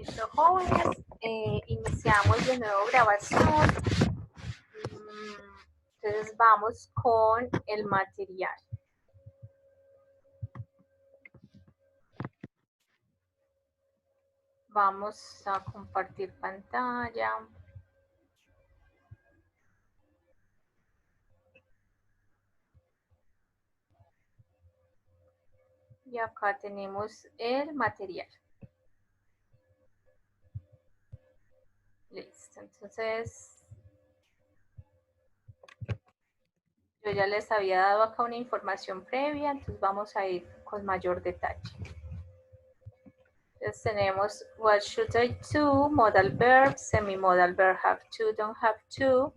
Listo, jóvenes, iniciamos de nuevo grabación. Entonces vamos con el material. Vamos a compartir pantalla. Y acá tenemos el material. Listo, entonces yo ya les había dado acá una información previa, entonces vamos a ir con mayor detalle. Entonces tenemos what should I do, modal verb, semi-modal verb have to, don't have to,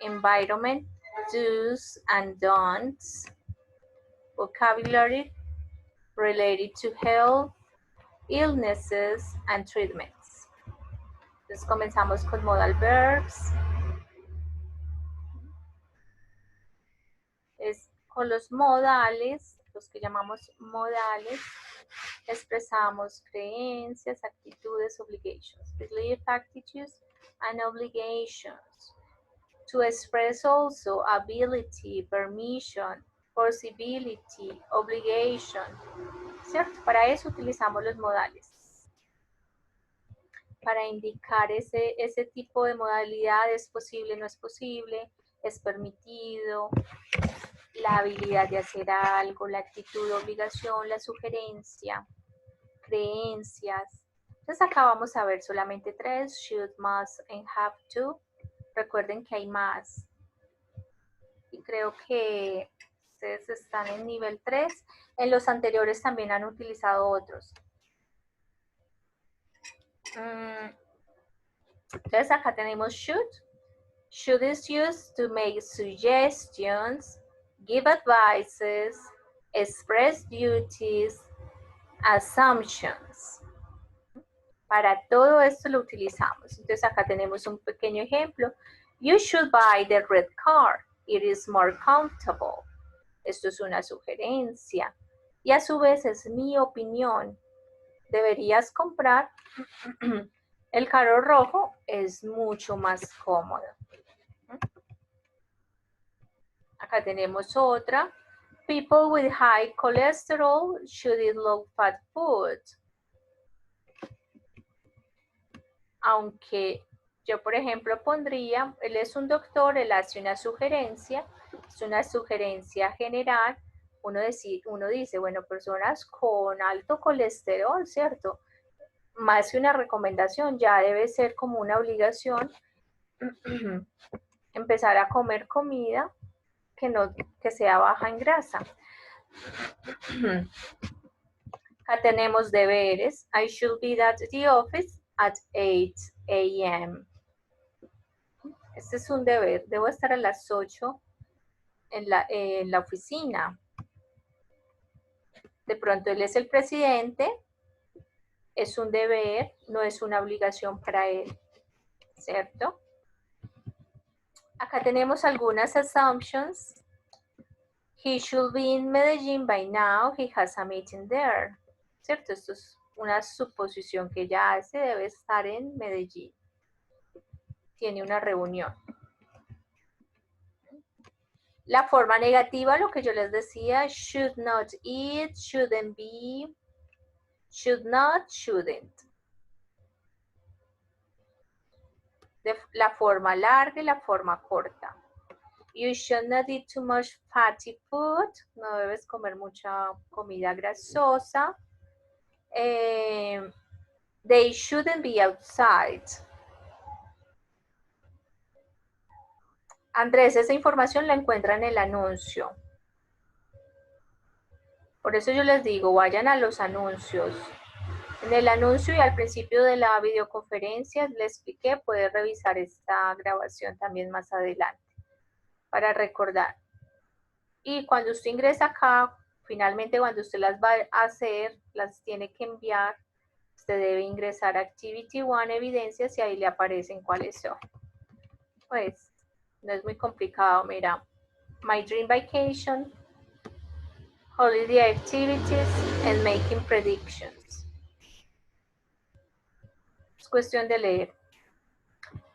environment, do's and don'ts, vocabulary related to health, illnesses, and treatments. Entonces comenzamos con modal verbs. Con los modales, los que llamamos modales, expresamos creencias, actitudes, obligations, belief, attitudes, and obligations. To express also ability, permission, possibility, obligation, ¿cierto? Para eso utilizamos los modales. Para indicar ese tipo de modalidad, es posible, no es posible, es permitido, la habilidad de hacer algo, la actitud, obligación, la sugerencia, creencias. Entonces acá vamos a ver solamente 3, should, must, and have to. Recuerden que hay más. Y creo que ustedes están en nivel 3. En los anteriores también han utilizado otros. Entonces acá tenemos should. Should is used to make suggestions, give advices, express duties, assumptions. Para todo esto lo utilizamos. Entonces acá tenemos un pequeño ejemplo. You should buy the red car. It is more comfortable. Esto es una sugerencia. Y a su vez es mi opinión. Deberías comprar el carro rojo. Es mucho más cómodo. Acá tenemos otra. People with high cholesterol should eat low fat food. Aunque yo, por ejemplo, pondría, él es un doctor, él hace una sugerencia, es una sugerencia general. Uno dice, bueno, personas con alto colesterol, ¿cierto? Más que una recomendación, ya debe ser como una obligación empezar a comer comida que sea baja en grasa. Acá tenemos deberes. I should be at the office at 8 a.m. Este es un deber. Debo estar a las 8 en la oficina. De pronto él es el presidente. Es un deber, no es una obligación para él. ¿Cierto? Acá tenemos algunas assumptions. He should be in Medellín by now. He has a meeting there. ¿Cierto? Esto es una suposición que ya hace. Debe estar en Medellín. Tiene una reunión. La forma negativa, lo que yo les decía, should not eat, shouldn't be, should not, shouldn't. La forma larga y la forma corta. You should not eat too much fatty food. No debes comer mucha comida grasosa. They shouldn't be outside. Andrés, esa información la encuentra en el anuncio. Por eso yo les digo, vayan a los anuncios. En el anuncio y al principio de la videoconferencia les expliqué, puedes revisar esta grabación también más adelante para recordar. Y cuando usted ingresa acá, finalmente cuando usted las va a hacer, las tiene que enviar, usted debe ingresar a Activity 1, evidencias, y ahí le aparecen cuáles son. Pues no es muy complicado, mira. My Dream Vacation, Holiday Activities, and Making Predictions. cuestión de leer,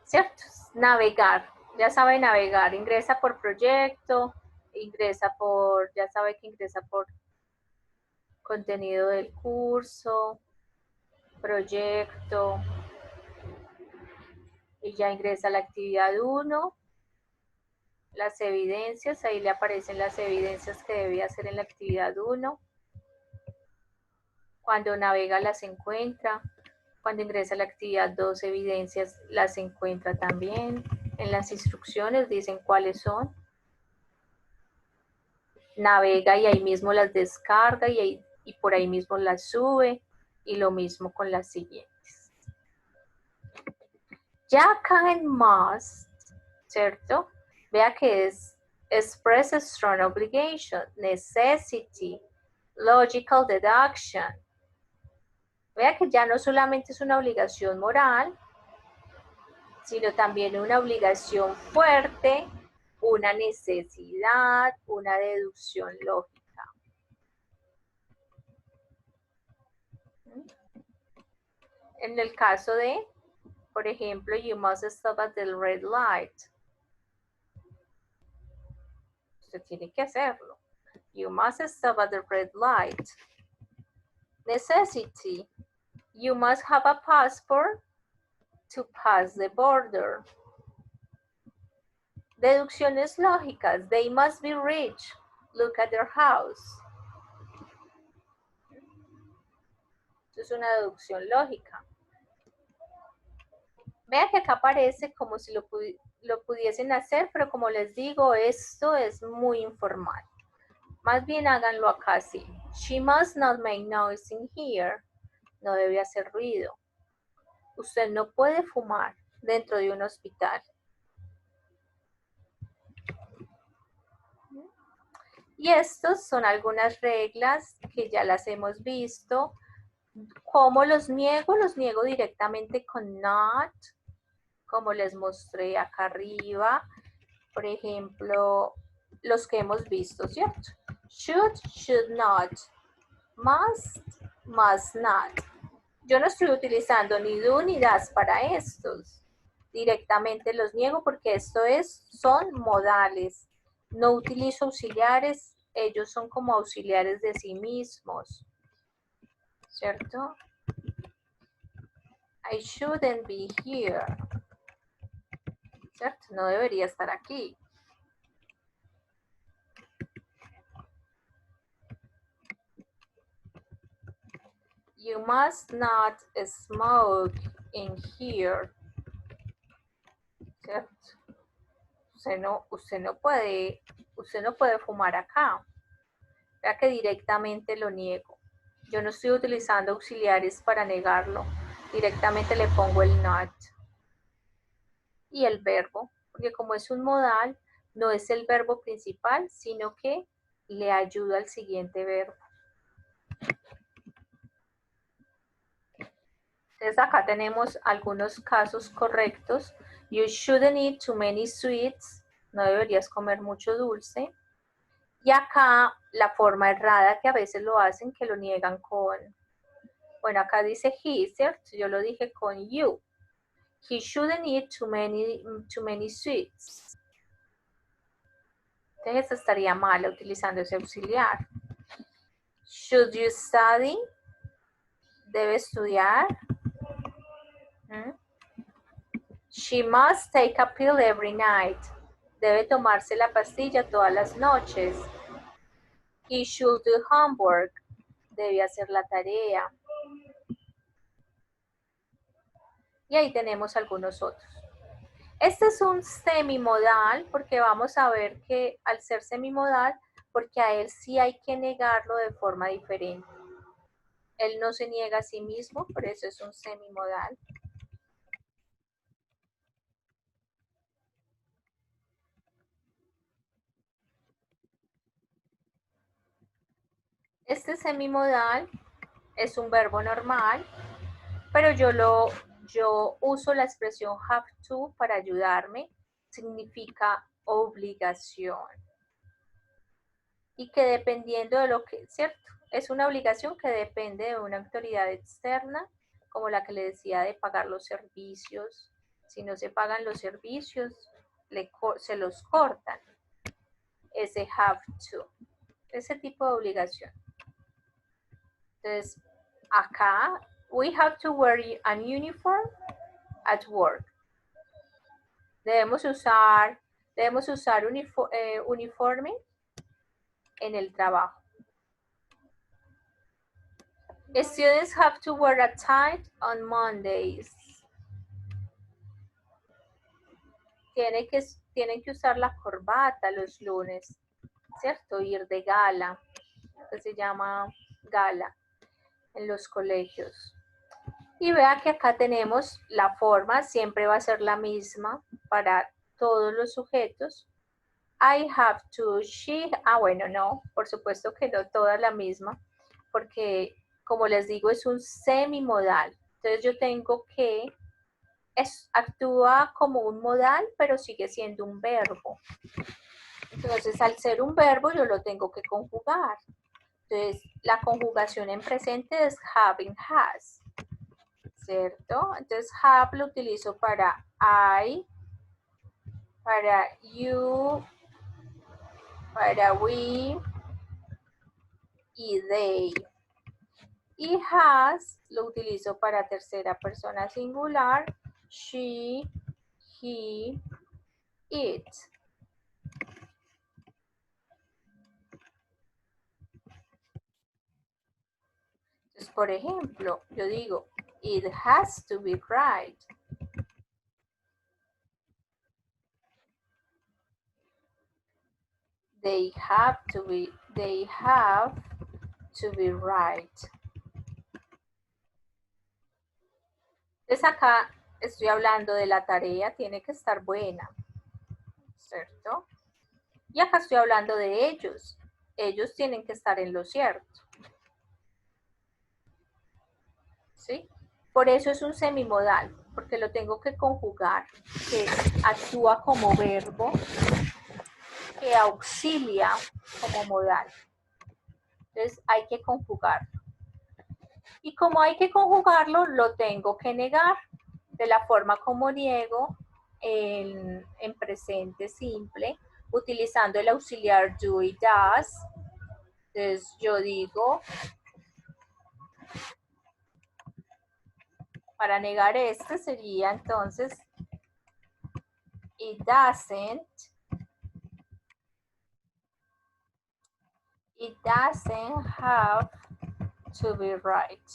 ¿cierto? Navegar, ya sabe navegar, ingresa por proyecto, ingresa por, ya sabe que ingresa por contenido del curso, proyecto, y ya ingresa a la actividad 1, las evidencias, ahí le aparecen las evidencias que debe hacer en la actividad 1, cuando navega las encuentra, cuando ingresa a la actividad 2, evidencias las encuentra también, en las instrucciones dicen cuáles son, navega y ahí mismo las descarga y por ahí mismo las sube, y lo mismo con las siguientes. Ya acá en must, ¿cierto? Vea que es express a strong obligation, necessity, logical deduction. Vea que ya no solamente es una obligación moral, sino también una obligación fuerte, una necesidad, una deducción lógica. En el caso de, por ejemplo, you must stop at the red light. Usted tiene que hacerlo. You must stop at the red light. Necessity. You must have a passport to pass the border. Deducciones lógicas. They must be rich. Look at their house. Esto es una deducción lógica. Vean que acá aparece como si lo pudiesen hacer, pero como les digo, esto es muy informal. Más bien háganlo acá así. She must not make noise in here. No debe hacer ruido. Usted no puede fumar dentro de un hospital. Y estas son algunas reglas que ya las hemos visto. ¿Cómo los niego? Los niego directamente con not, como les mostré acá arriba. Por ejemplo, los que hemos visto, ¿cierto? Should, should not. Must, must not. Yo no estoy utilizando ni do ni das para estos. Directamente los niego porque son modales. No utilizo auxiliares, ellos son como auxiliares de sí mismos. ¿Cierto? I shouldn't be here. ¿Cierto? No debería estar aquí. You must not smoke in here. ¿Cierto? Usted no puede fumar acá. Vea que directamente lo niego. Yo no estoy utilizando auxiliares para negarlo. Directamente le pongo el not. Y el verbo, porque como es un modal, no es el verbo principal, sino que le ayuda al siguiente verbo. Entonces acá tenemos algunos casos correctos. You shouldn't eat too many sweets. No deberías comer mucho dulce. Y acá la forma errada que a veces lo hacen, que lo niegan con, bueno, acá dice he, ¿cierto? Yo lo dije con you. He shouldn't eat too many sweets. Entonces estaría mal utilizando ese auxiliar. Should you study? Debe estudiar. She must take a pill every night. Debe tomarse la pastilla todas las noches. He should do homework. Debe hacer la tarea. Y ahí tenemos algunos otros. Este es un semimodal porque vamos a ver que al ser semimodal, porque a él sí hay que negarlo de forma diferente. Él no se niega a sí mismo, por eso es un semimodal. Este semimodal es un verbo normal, pero yo uso la expresión have to para ayudarme. Significa obligación. Y que dependiendo de lo que, ¿cierto? Es una obligación que depende de una autoridad externa, como la que le decía de pagar los servicios. Si no se pagan los servicios, se los cortan. Ese have to, ese tipo de obligación. Entonces, acá, we have to wear an uniform at work. Debemos usar uniforme en el trabajo. Students have to wear a tie on Mondays. Tienen que usar la corbata los lunes, ¿cierto? Ir de gala, que se llama gala en los colegios. Y vea que acá tenemos la forma, siempre va a ser la misma para todos los sujetos. I have to, she, bueno, no, por supuesto que no toda la misma, porque como les digo es un semimodal. Entonces yo tengo que, actúa como un modal, pero sigue siendo un verbo. Entonces al ser un verbo yo lo tengo que conjugar. Entonces la conjugación en presente es having, has. ¿Cierto? Entonces, have lo utilizo para I, para you, para we y they. Y has lo utilizo para tercera persona singular, she, he, it. Entonces, por ejemplo, yo digo, it has to be right. They have to be right. Entonces acá estoy hablando de la tarea, tiene que estar buena, ¿cierto? Y acá estoy hablando de ellos. Ellos tienen que estar en lo cierto. ¿Sí? Por eso es un semimodal, porque lo tengo que conjugar, que actúa como verbo, que auxilia como modal. Entonces hay que conjugarlo. Y como hay que conjugarlo, lo tengo que negar de la forma como niego en presente simple, utilizando el auxiliar do y does. Entonces yo digo, para negar este sería entonces, it doesn't have to be right.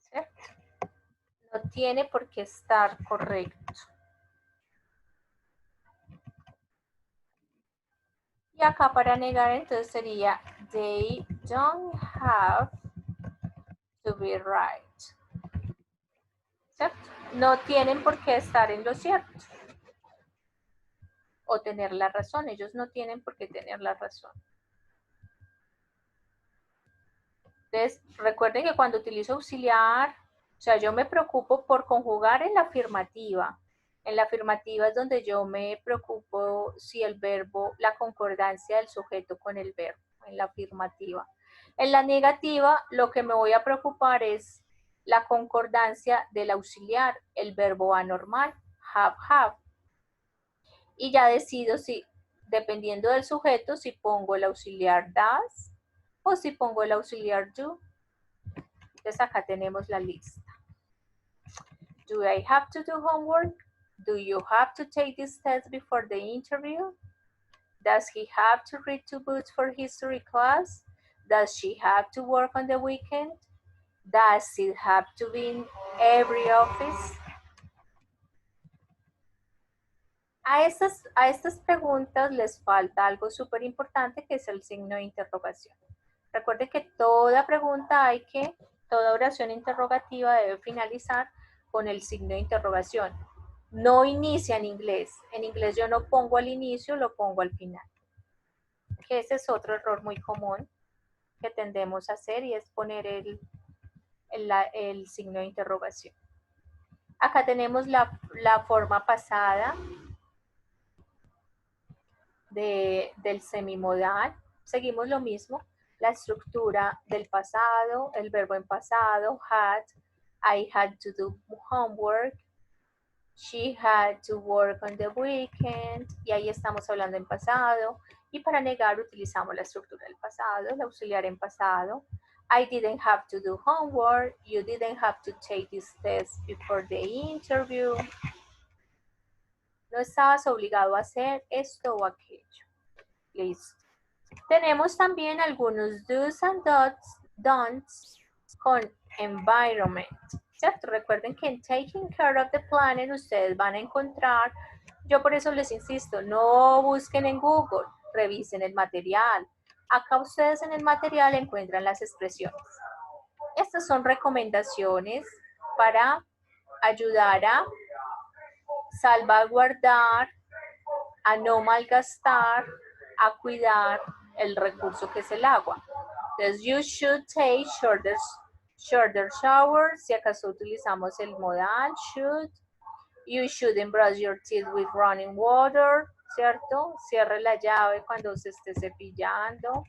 ¿Cierto? No tiene por qué estar correcto. Y acá para negar entonces sería they don't have to be right. ¿Cierto? No tienen por qué estar en lo cierto. O tener la razón. Ellos no tienen por qué tener la razón. Entonces, recuerden que cuando utilizo auxiliar, o sea, yo me preocupo por conjugar en la afirmativa. En la afirmativa es donde yo me preocupo si el verbo, la concordancia del sujeto con el verbo, en la afirmativa. En la negativa, lo que me voy a preocupar es la concordancia del auxiliar, el verbo anormal, have. Y ya decido si, dependiendo del sujeto, si pongo el auxiliar does o si pongo el auxiliar do. Entonces acá tenemos la lista. Do I have to do homework? Do you have to take this test before the interview? Does he have to read 2 books for history class? Does she have to work on the weekend? Does it have to be in every office? A estas preguntas les falta algo súper importante que es el signo de interrogación. Recuerden que toda pregunta toda oración interrogativa debe finalizar con el signo de interrogación. No inicia en inglés. En inglés yo no pongo al inicio, lo pongo al final. Que ese es otro error muy común que tendemos a hacer y es poner el signo de interrogación. Acá tenemos la forma pasada del semimodal. Seguimos lo mismo. la estructura del pasado, el verbo en pasado, had, I had to do homework, she had to work on the weekend, y ahí estamos hablando en pasado, y para negar utilizamos la estructura del pasado, el auxiliar en pasado. I didn't have to do homework, you didn't have to take this test before the interview. No estabas obligado a hacer esto o aquello. Listo. Tenemos también algunos do's and don'ts con environment, ¿cierto? Recuerden que en Taking Care of the Planet ustedes van a encontrar, yo por eso les insisto, no busquen en Google, revisen el material. Acá ustedes en el material encuentran las expresiones. Estas son recomendaciones para ayudar a salvaguardar, a no malgastar, a cuidar el recurso que es el agua. Entonces, you should take shorter showers, si acaso utilizamos el modal should. You shouldn't brush your teeth with running water, ¿cierto? Cierre la llave cuando se esté cepillando.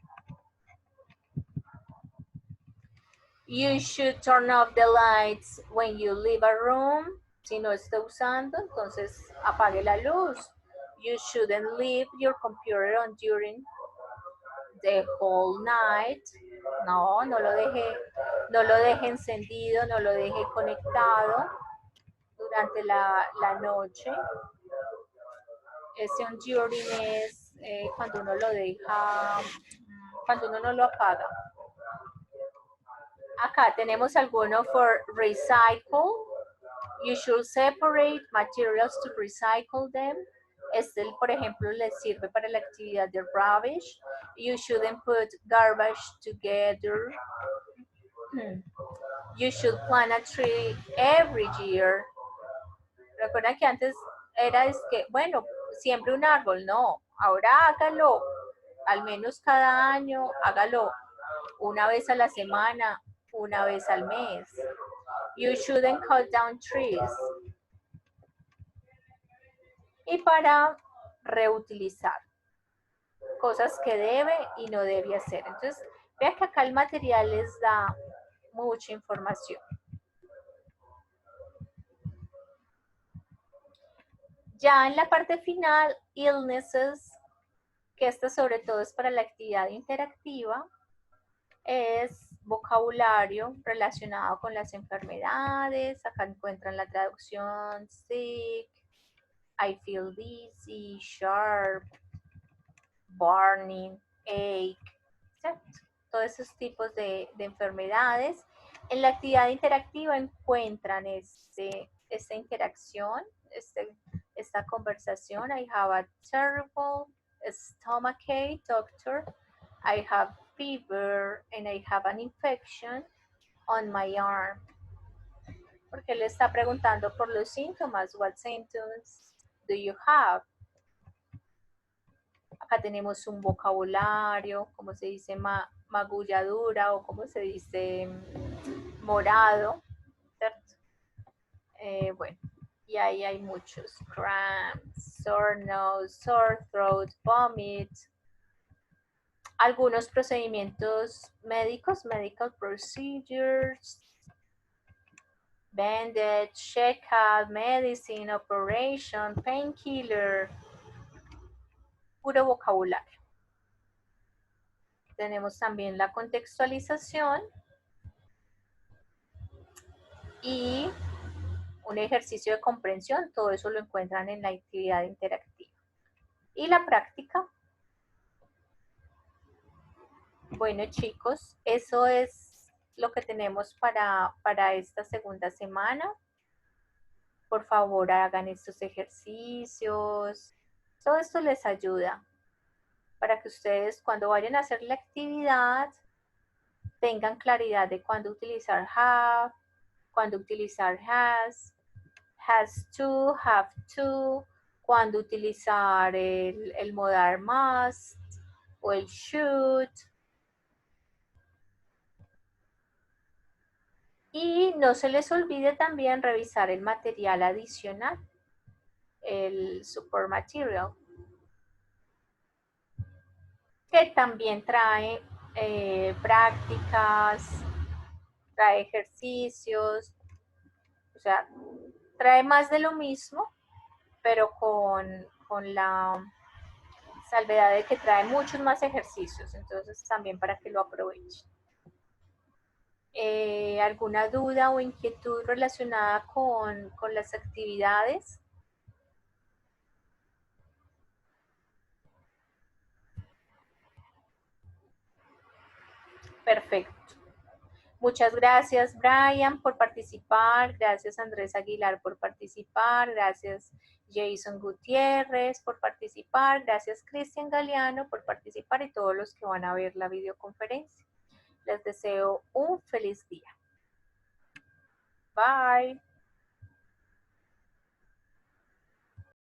You should turn off the lights when you leave a room. Si no está usando, entonces apague la luz. You shouldn't leave your computer on during the whole night. No lo deje encendido, no lo deje conectado durante la noche. Ese on during es cuando uno lo deja, cuando uno no lo apaga. Acá tenemos alguno for recycle. You should separate materials to recycle them. Este, por ejemplo, les sirve para la actividad de rubbish. You shouldn't put garbage together. You should plant a tree every year. Recuerda que antes era que, bueno, siempre un árbol, no. Ahora hágalo, al menos cada año, hágalo una vez a la semana, una vez al mes. You shouldn't cut down trees. Y para reutilizar, cosas que debe y no debe hacer. Entonces, vean que acá el material les da mucha información. Ya en la parte final, illnesses, que esta sobre todo es para la actividad interactiva, es vocabulario relacionado con las enfermedades. Acá encuentran la traducción sick, I feel dizzy, sharp, burning, ache, ¿cierto? Todos esos tipos de enfermedades. En la actividad interactiva encuentran esta interacción, esta conversación. I have a terrible stomachache, doctor. I have fever and I have an infection on my arm. Porque le está preguntando por los síntomas. What symptoms do you have? Acá tenemos un vocabulario, como se dice magulladura o como se dice morado, ¿cierto? Bueno, y ahí hay muchos. Cramps, sore nose, sore throat, vomit. Algunos procedimientos médicos, medical procedures, bandage, checkup, medicine, operation, painkiller, puro vocabulario. Tenemos también la contextualización y un ejercicio de comprensión. Todo eso lo encuentran en la actividad interactiva. Y la práctica. Bueno, chicos, eso es lo que tenemos para esta segunda semana. Por favor, hagan estos ejercicios. Todo esto les ayuda para que ustedes cuando vayan a hacer la actividad tengan claridad de cuándo utilizar have, cuándo utilizar has to, have to, cuándo utilizar el modal must o el should. Y no se les olvide también revisar el material adicional, el support material, que también trae prácticas, trae ejercicios, o sea, trae más de lo mismo, pero con la salvedad de que trae muchos más ejercicios, entonces también para que lo aprovechen. ¿Alguna duda o inquietud relacionada con las actividades? Perfecto. Muchas gracias, Brian, por participar. Gracias, Andrés Aguilar, por participar. Gracias, Jason Gutiérrez, por participar. Gracias, Cristian Galeano, por participar y todos los que van a ver la videoconferencia. Les deseo un feliz día. Bye.